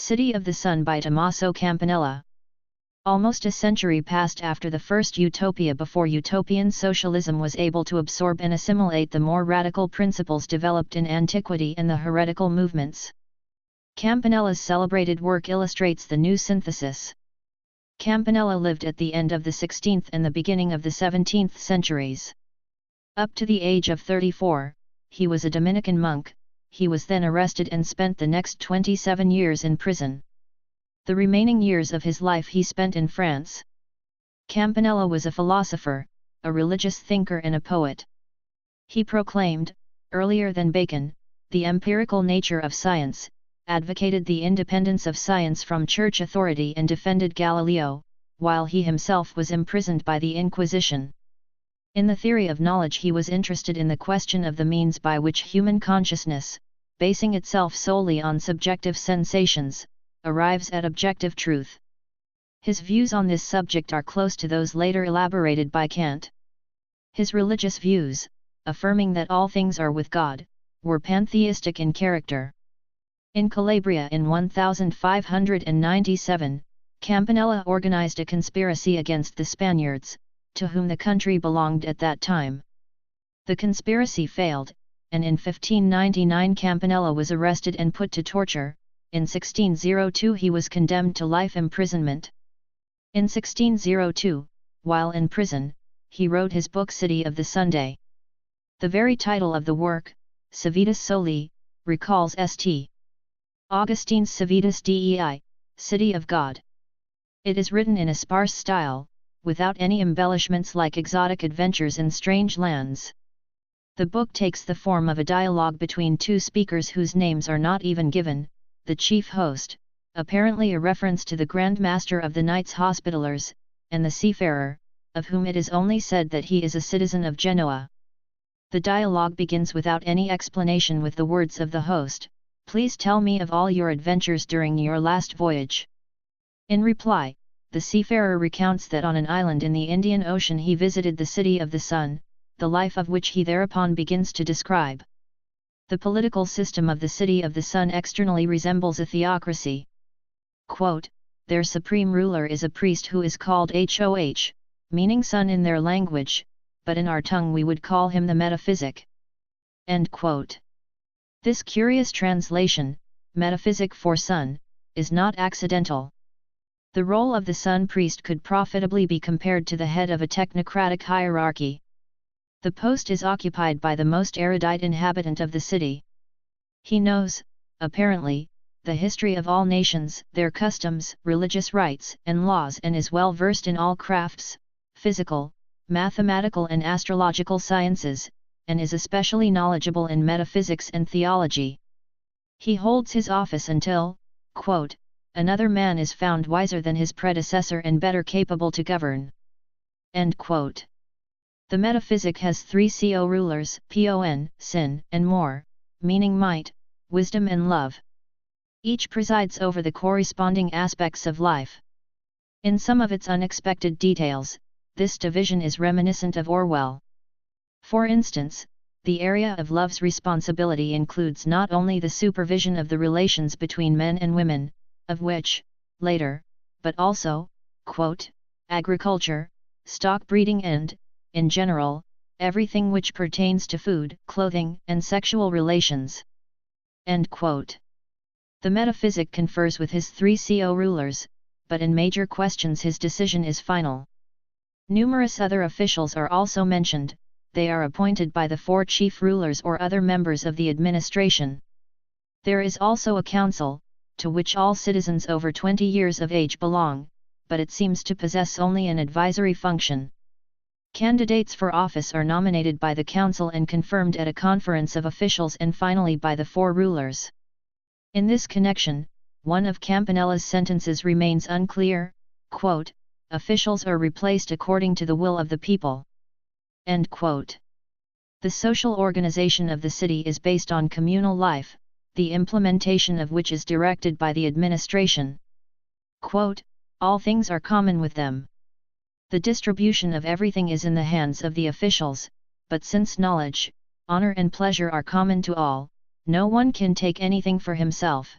City of the Sun by Tommaso Campanella. Almost a century passed after the first utopia before utopian socialism was able to absorb and assimilate the more radical principles developed in antiquity and the heretical movements. Campanella's celebrated work illustrates the new synthesis. Campanella lived at the end of the 16th and the beginning of the 17th centuries. Up to the age of 34, he was a Dominican monk. He was then arrested and spent the next 27 years in prison. The remaining years of his life he spent in France. Campanella was a philosopher, a religious thinker and a poet. He proclaimed, earlier than Bacon, the empirical nature of science, advocated the independence of science from church authority and defended Galileo, while he himself was imprisoned by the Inquisition. In the theory of knowledge he was interested in the question of the means by which human consciousness, basing itself solely on subjective sensations, arrives at objective truth. His views on this subject are close to those later elaborated by Kant. His religious views, affirming that all things are with God, were pantheistic in character. In Calabria in 1597, Campanella organized a conspiracy against the Spaniards, to whom the country belonged at that time. The conspiracy failed, and in 1599 Campanella was arrested and put to torture. In 1602 he was condemned to life imprisonment. In 1602, while in prison, he wrote his book City of the Sunday. The very title of the work, Civitas Soli, recalls St. Augustine's Civitas Dei, City of God. It is written in a sparse style, without any embellishments like exotic adventures in strange lands. The book takes the form of a dialogue between two speakers whose names are not even given, the chief host, apparently a reference to the Grand Master of the Knights Hospitallers, and the seafarer, of whom it is only said that he is a citizen of Genoa. The dialogue begins without any explanation with the words of the host, "Please tell me of all your adventures during your last voyage." In reply, the seafarer recounts that on an island in the Indian Ocean he visited the City of the Sun, the life of which he thereupon begins to describe. The political system of the City of the Sun externally resembles a theocracy. Quote, "Their supreme ruler is a priest who is called Hoh, meaning sun in their language, but in our tongue we would call him the metaphysic." End quote. This curious translation, metaphysic for sun, is not accidental. The role of the sun priest could profitably be compared to the head of a technocratic hierarchy. The post is occupied by the most erudite inhabitant of the city. He knows, apparently, the history of all nations, their customs, religious rites, and laws, and is well versed in all crafts, physical, mathematical and astrological sciences, and is especially knowledgeable in metaphysics and theology. He holds his office until, quote, "another man is found wiser than his predecessor and better capable to govern." End quote. The metaphysic has three co-rulers, pon, sin, and more, meaning might, wisdom and love. Each presides over the corresponding aspects of life. In some of its unexpected details, this division is reminiscent of Orwell. For instance, the area of love's responsibility includes not only the supervision of the relations between men and women, of which, later, but also, quote, agriculture, stock breeding and, in general, everything which pertains to food, clothing, and sexual relations. End quote. The metaphysic confers with his three co-rulers, but in major questions his decision is final. Numerous other officials are also mentioned. They are appointed by the four chief rulers or other members of the administration. There is also a council, to which all citizens over 20 years of age belong, but it seems to possess only an advisory function. Candidates for office are nominated by the council and confirmed at a conference of officials and finally by the four rulers. In this connection, one of Campanella's sentences remains unclear, quote, "officials are replaced according to the will of the people." End quote. The social organization of the city is based on communal life, the implementation of which is directed by the administration. Quote, "all things are common with them. The distribution of everything is in the hands of the officials, but since knowledge, honor and pleasure are common to all, no one can take anything for himself.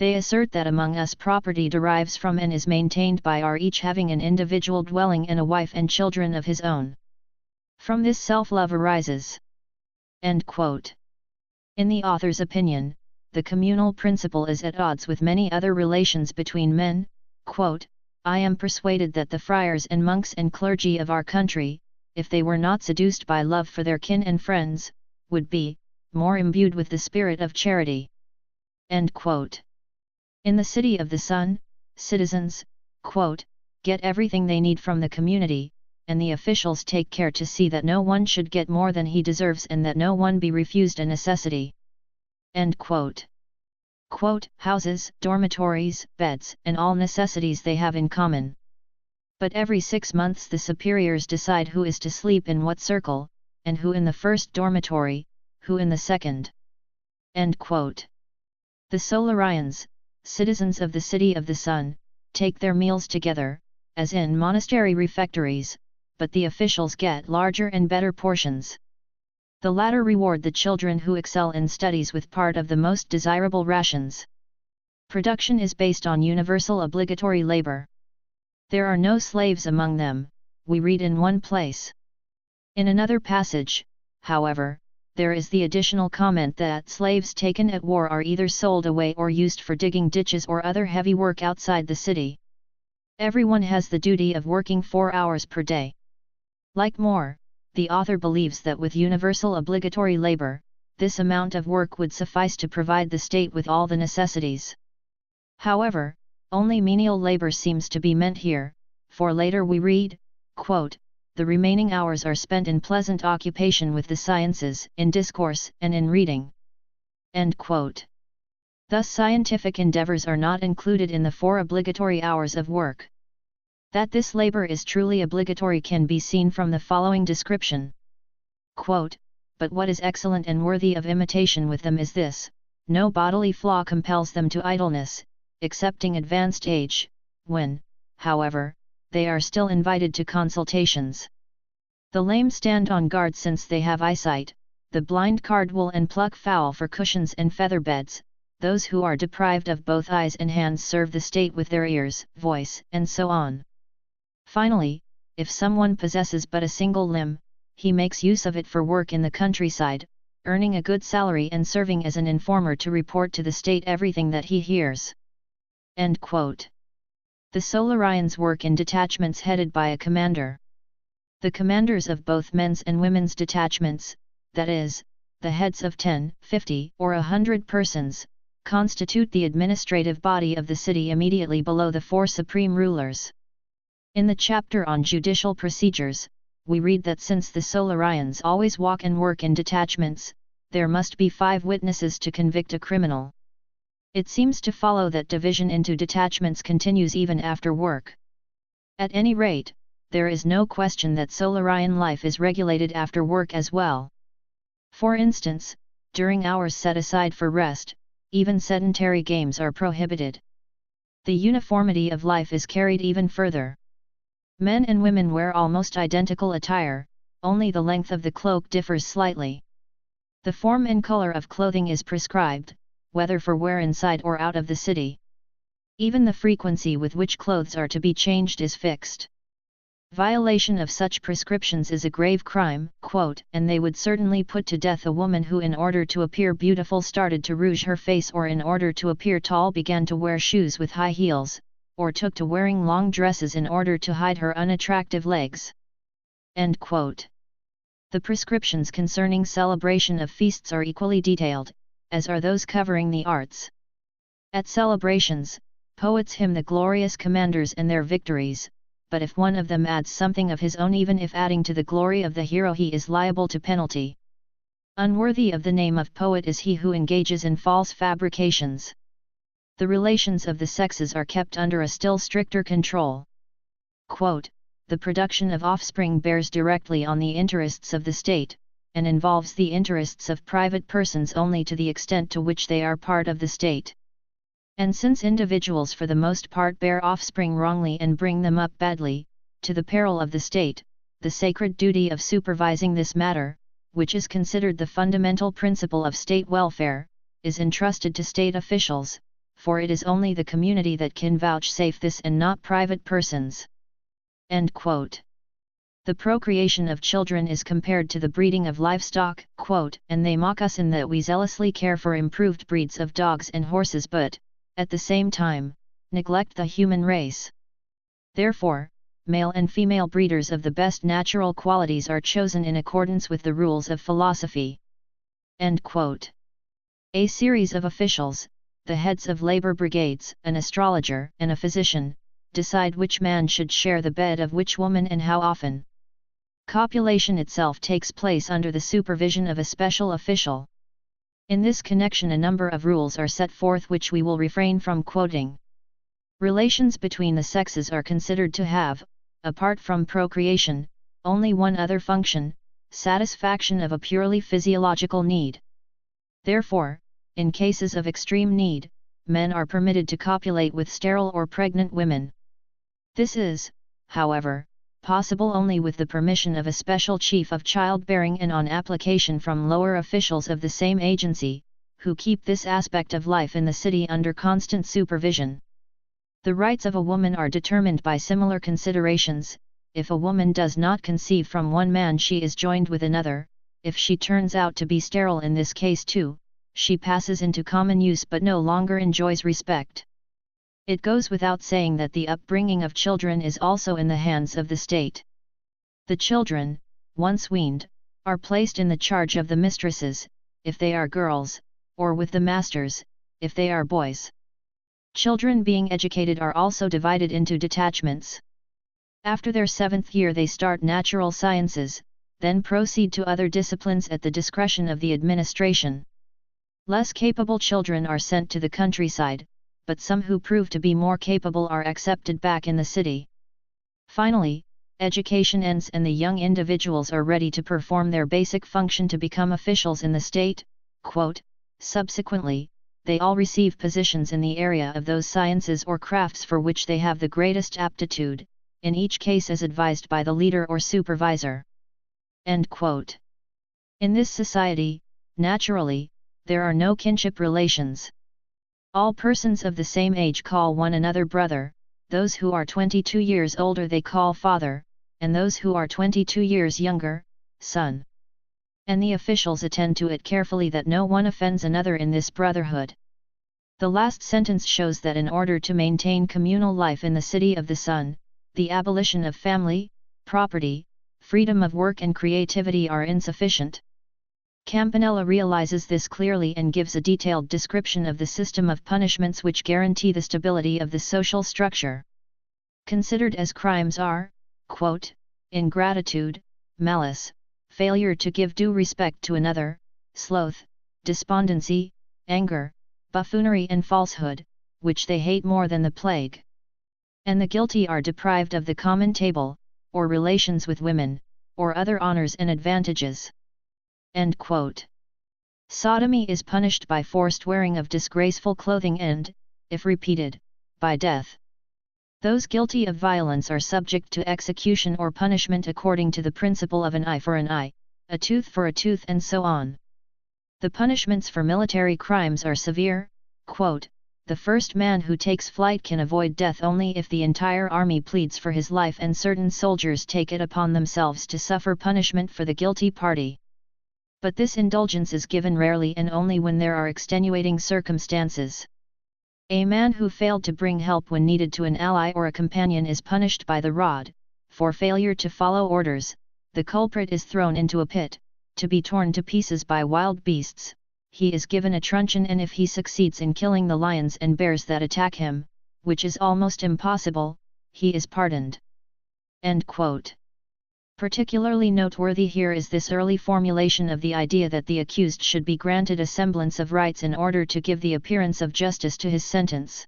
They assert that among us property derives from and is maintained by our each having an individual dwelling and a wife and children of his own. From this self-love arises. End quote. In the author's opinion, the communal principle is at odds with many other relations between men. Quote, I am persuaded that the friars and monks and clergy of our country, if they were not seduced by love for their kin and friends, would be more imbued with the spirit of charity. End quote. In the City of the Sun, citizens, quote, get everything they need from the community, and the officials take care to see that no one should get more than he deserves and that no one be refused a necessity. End quote. Quote, houses, dormitories, beds, and all necessities they have in common. But every 6 months the superiors decide who is to sleep in what circle, and who in the first dormitory, who in the second. End quote. The Solarians, citizens of the City of the Sun, take their meals together, as in monastery refectories, but the officials get larger and better portions. The latter reward the children who excel in studies with part of the most desirable rations. Production is based on universal obligatory labor. There are no slaves among them, we read in one place. In another passage, however, there is the additional comment that slaves taken at war are either sold away or used for digging ditches or other heavy work outside the city. Everyone has the duty of working 4 hours per day. Like More, the author believes that with universal obligatory labor, this amount of work would suffice to provide the state with all the necessities. However, only menial labor seems to be meant here, for later we read, quote, the remaining hours are spent in pleasant occupation with the sciences, in discourse, and in reading. End quote. Thus scientific endeavors are not included in the 4 obligatory hours of work. That this labor is truly obligatory can be seen from the following description. Quote, but what is excellent and worthy of imitation with them is this, no bodily flaw compels them to idleness, excepting advanced age, when, however, they are still invited to consultations. The lame stand on guard since they have eyesight, the blind card wool and pluck fowl for cushions and feather beds, those who are deprived of both eyes and hands serve the state with their ears, voice, and so on. Finally, if someone possesses but a single limb, he makes use of it for work in the countryside, earning a good salary and serving as an informer to report to the state everything that he hears. End quote. The Solarians work in detachments headed by a commander. The commanders of both men's and women's detachments, that is, the heads of 10, 50, or 100 persons, constitute the administrative body of the city immediately below the 4 supreme rulers. In the chapter on judicial procedures, we read that since the Solarians always walk and work in detachments, there must be 5 witnesses to convict a criminal. It seems to follow that division into detachments continues even after work. At any rate, there is no question that Solarian life is regulated after work as well. For instance, during hours set aside for rest, even sedentary games are prohibited. The uniformity of life is carried even further. Men and women wear almost identical attire, only the length of the cloak differs slightly. The form and color of clothing is prescribed, whether for wear inside or out of the city. Even the frequency with which clothes are to be changed is fixed. Violation of such prescriptions is a grave crime, quote, and they would certainly put to death a woman who in order to appear beautiful started to rouge her face or in order to appear tall began to wear shoes with high heels, or took to wearing long dresses in order to hide her unattractive legs. End quote. The prescriptions concerning celebration of feasts are equally detailed, as are those covering the arts. At celebrations, poets hymn the glorious commanders and their victories, but if one of them adds something of his own even if adding to the glory of the hero he is liable to penalty. Unworthy of the name of poet is he who engages in false fabrications. The relations of the sexes are kept under a still stricter control. Quote, the production of offspring bears directly on the interests of the state, and involves the interests of private persons only to the extent to which they are part of the state. And since individuals for the most part bear offspring wrongly and bring them up badly, to the peril of the state, the sacred duty of supervising this matter, which is considered the fundamental principle of state welfare, is entrusted to state officials, for it is only the community that can vouchsafe this and not private persons." End quote. The procreation of children is compared to the breeding of livestock, quote, "and they mock us in that we zealously care for improved breeds of dogs and horses but, at the same time, neglect the human race. Therefore, male and female breeders of the best natural qualities are chosen in accordance with the rules of philosophy." End quote. A series of officials, the heads of labor brigades, an astrologer, and a physician, decide which man should share the bed of which woman and how often. Copulation itself takes place under the supervision of a special official. In this connection a number of rules are set forth which we will refrain from quoting. Relations between the sexes are considered to have, apart from procreation, only one other function: satisfaction of a purely physiological need. Therefore, in cases of extreme need, men are permitted to copulate with sterile or pregnant women. This is, however, possible only with the permission of a special chief of childbearing and on application from lower officials of the same agency, who keep this aspect of life in the city under constant supervision. The rights of a woman are determined by similar considerations. If a woman does not conceive from one man she is joined with another. If she turns out to be sterile in this case too, she passes into common use but no longer enjoys respect. It goes without saying that the upbringing of children is also in the hands of the state. The children, once weaned, are placed in the charge of the mistresses, if they are girls, or with the masters, if they are boys. Children being educated are also divided into detachments. After their 7th year they start natural sciences, then proceed to other disciplines at the discretion of the administration. Less capable children are sent to the countryside, but some who prove to be more capable are accepted back in the city. Finally, education ends and the young individuals are ready to perform their basic function to become officials in the state. Quote, "Subsequently, they all receive positions in the area of those sciences or crafts for which they have the greatest aptitude, in each case as advised by the leader or supervisor." End quote. In this society, naturally, there are no kinship relations. All persons of the same age call one another brother, those who are 22 years older they call father, and those who are 22 years younger, son. And the officials attend to it carefully that no one offends another in this brotherhood. The last sentence shows that in order to maintain communal life in the city of the sun, the abolition of family, property, freedom of work and creativity are insufficient. Campanella realizes this clearly and gives a detailed description of the system of punishments which guarantee the stability of the social structure. Considered as crimes are, quote, ingratitude, malice, failure to give due respect to another, sloth, despondency, anger, buffoonery and falsehood, which they hate more than the plague. And the guilty are deprived of the common table, or relations with women, or other honors and advantages. End quote. Sodomy is punished by forced wearing of disgraceful clothing and, if repeated, by death. Those guilty of violence are subject to execution or punishment according to the principle of an eye for an eye, a tooth for a tooth and so on. The punishments for military crimes are severe. Quote, "The first man who takes flight can avoid death only if the entire army pleads for his life and certain soldiers take it upon themselves to suffer punishment for the guilty party. But this indulgence is given rarely and only when there are extenuating circumstances. A man who failed to bring help when needed to an ally or a companion is punished by the rod. For failure to follow orders, the culprit is thrown into a pit, to be torn to pieces by wild beasts. He is given a truncheon and if he succeeds in killing the lions and bears that attack him, which is almost impossible, he is pardoned." End quote. Particularly noteworthy here is this early formulation of the idea that the accused should be granted a semblance of rights in order to give the appearance of justice to his sentence.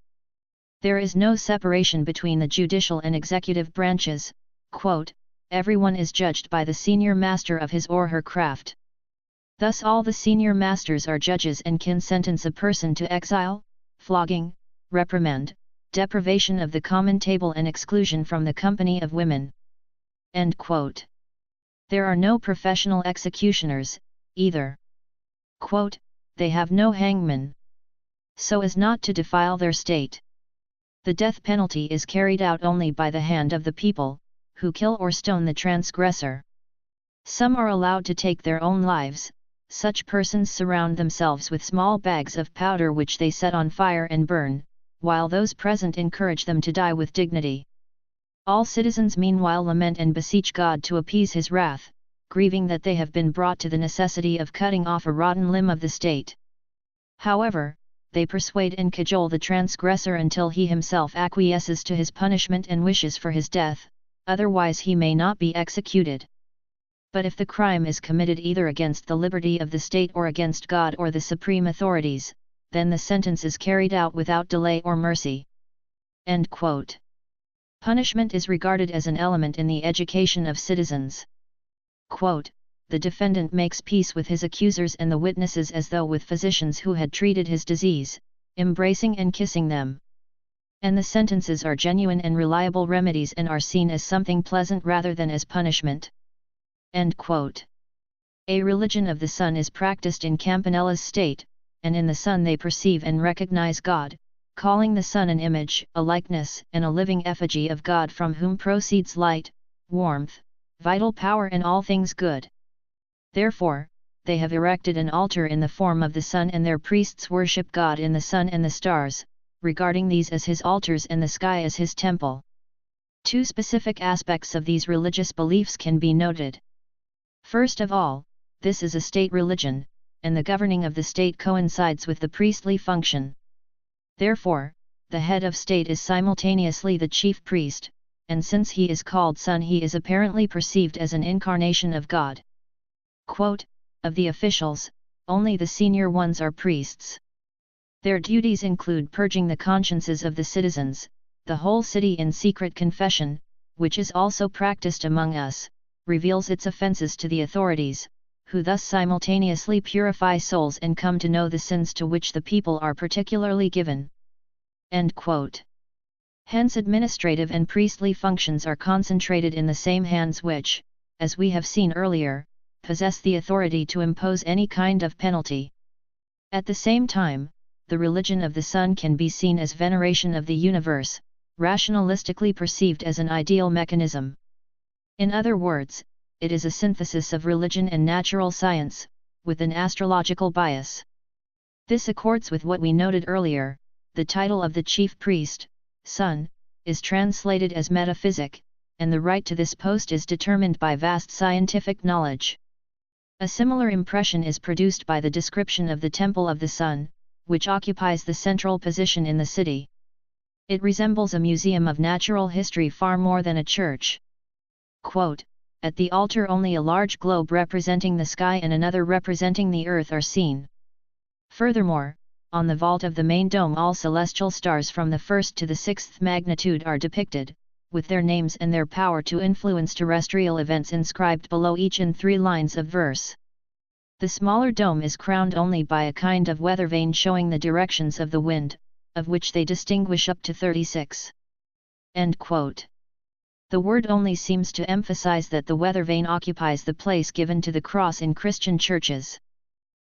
There is no separation between the judicial and executive branches. Quote, "Everyone is judged by the senior master of his or her craft. Thus all the senior masters are judges and can sentence a person to exile, flogging, reprimand, deprivation of the common table and exclusion from the company of women." End quote. There are no professional executioners, either. Quote, "They have no hangman. so as not to defile their state. The death penalty is carried out only by the hand of the people, who kill or stone the transgressor. Some are allowed to take their own lives. Such persons surround themselves with small bags of powder which they set on fire and burn, while those present encourage them to die with dignity. All citizens meanwhile lament and beseech God to appease his wrath, grieving that they have been brought to the necessity of cutting off a rotten limb of the state. However, they persuade and cajole the transgressor until he himself acquiesces to his punishment and wishes for his death, otherwise he may not be executed. But if the crime is committed either against the liberty of the state or against God or the supreme authorities, then the sentence is carried out without delay or mercy." End quote. Punishment is regarded as an element in the education of citizens. Quote, "The defendant makes peace with his accusers and the witnesses as though with physicians who had treated his disease, embracing and kissing them. And the sentences are genuine and reliable remedies and are seen as something pleasant rather than as punishment." End quote. A religion of the Son is practiced in Campanella's state, and in the Son they perceive and recognize God, calling the Son an image, a likeness, and a living effigy of God from whom proceeds light, warmth, vital power and all things good. Therefore, they have erected an altar in the form of the Son and their priests worship God in the sun and the stars, regarding these as his altars and the sky as his temple. Two specific aspects of these religious beliefs can be noted. First of all, this is a state religion, and the governing of the state coincides with the priestly function. Therefore, the head of state is simultaneously the chief priest, and since he is called Son he is apparently perceived as an incarnation of God. Quote, "Of the officials, only the senior ones are priests. Their duties include purging the consciences of the citizens, the whole city in secret confession, which is also practiced among us, reveals its offences to the authorities, who thus simultaneously purify souls and come to know the sins to which the people are particularly given." End quote. Hence administrative and priestly functions are concentrated in the same hands which, as we have seen earlier, possess the authority to impose any kind of penalty. At the same time, the religion of the Son can be seen as veneration of the universe, rationalistically perceived as an ideal mechanism. In other words, it is a synthesis of religion and natural science, with an astrological bias. This accords with what we noted earlier. The title of the chief priest, Son, is translated as metaphysic, and the right to this post is determined by vast scientific knowledge. A similar impression is produced by the description of the Temple of the Sun, which occupies the central position in the city. It resembles a museum of natural history far more than a church. Quote, "At the altar only a large globe representing the sky and another representing the earth are seen. Furthermore, on the vault of the main dome all celestial stars from the 1st to the 6th magnitude are depicted, with their names and their power to influence terrestrial events inscribed below each in 3 lines of verse. The smaller dome is crowned only by a kind of weather vane showing the directions of the wind, of which they distinguish up to 36. End quote. The word only seems to emphasize that the weather vane occupies the place given to the cross in Christian churches.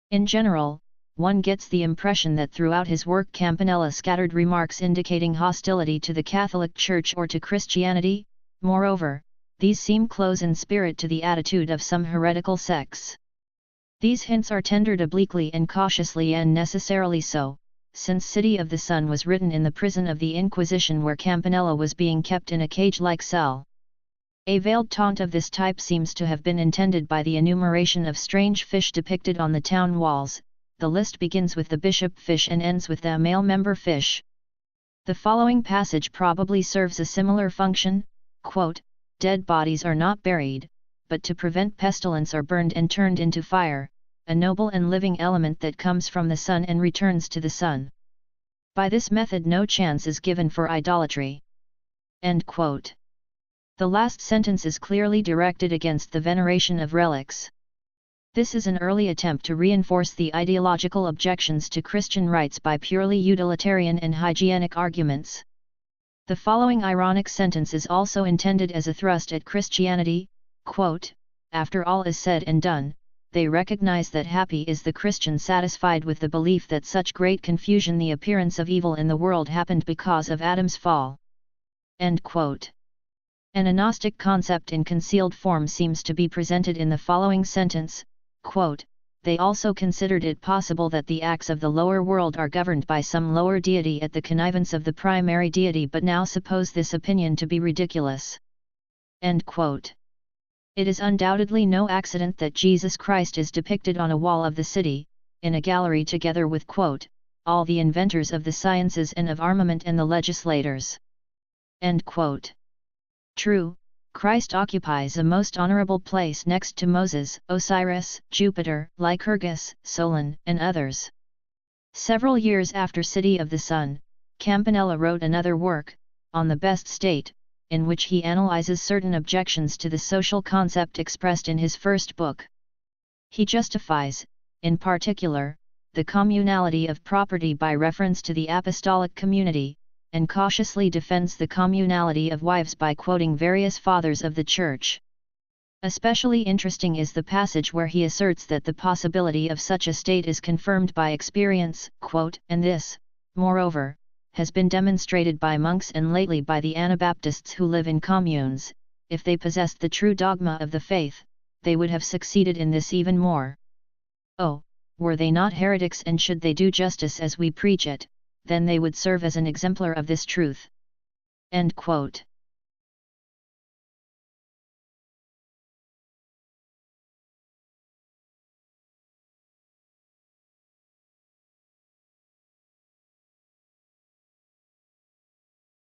In general, one gets the impression that throughout his work Campanella scattered remarks indicating hostility to the Catholic Church or to Christianity. Moreover, these seem close in spirit to the attitude of some heretical sects. These hints are tendered obliquely and cautiously, and necessarily so, since City of the Sun was written in the prison of the Inquisition where Campanella was being kept in a cage-like cell. A veiled taunt of this type seems to have been intended by the enumeration of strange fish depicted on the town walls. The list begins with the bishop fish and ends with the male member fish. The following passage probably serves a similar function, quote, "Dead bodies are not buried, but to prevent pestilence are burned and turned into fire, a noble and living element that comes from the sun and returns to the sun. By this method no chance is given for idolatry." End quote. The last sentence is clearly directed against the veneration of relics. This is an early attempt to reinforce the ideological objections to Christian rites by purely utilitarian and hygienic arguments. The following ironic sentence is also intended as a thrust at Christianity, quote, "After all is said and done, they recognize that happy is the Christian satisfied with the belief that such great confusion, the appearance of evil in the world, happened because of Adam's fall. End quote. An agnostic concept in concealed form seems to be presented in the following sentence, quote, "They also considered it possible that the acts of the lower world are governed by some lower deity at the connivance of the primary deity, but now suppose this opinion to be ridiculous." End quote. It is undoubtedly no accident that Jesus Christ is depicted on a wall of the city, in a gallery, together with, quote, "all the inventors of the sciences and of armament and the legislators." End quote. True, Christ occupies a most honorable place next to Moses, Osiris, Jupiter, Lycurgus, Solon, and others. Several years after City of the Sun, Campanella wrote another work, On the Best State, in which he analyzes certain objections to the social concept expressed in his first book. He justifies, in particular, the communality of property by reference to the apostolic community, and cautiously defends the communality of wives by quoting various fathers of the Church. Especially interesting is the passage where he asserts that the possibility of such a state is confirmed by experience, quote, "and this, moreover, has been demonstrated by monks and lately by the Anabaptists who live in communes. If they possessed the true dogma of the faith, they would have succeeded in this even more. Oh, were they not heretics, and should they do justice as we preach it, then they would serve as an exemplar of this truth." End quote.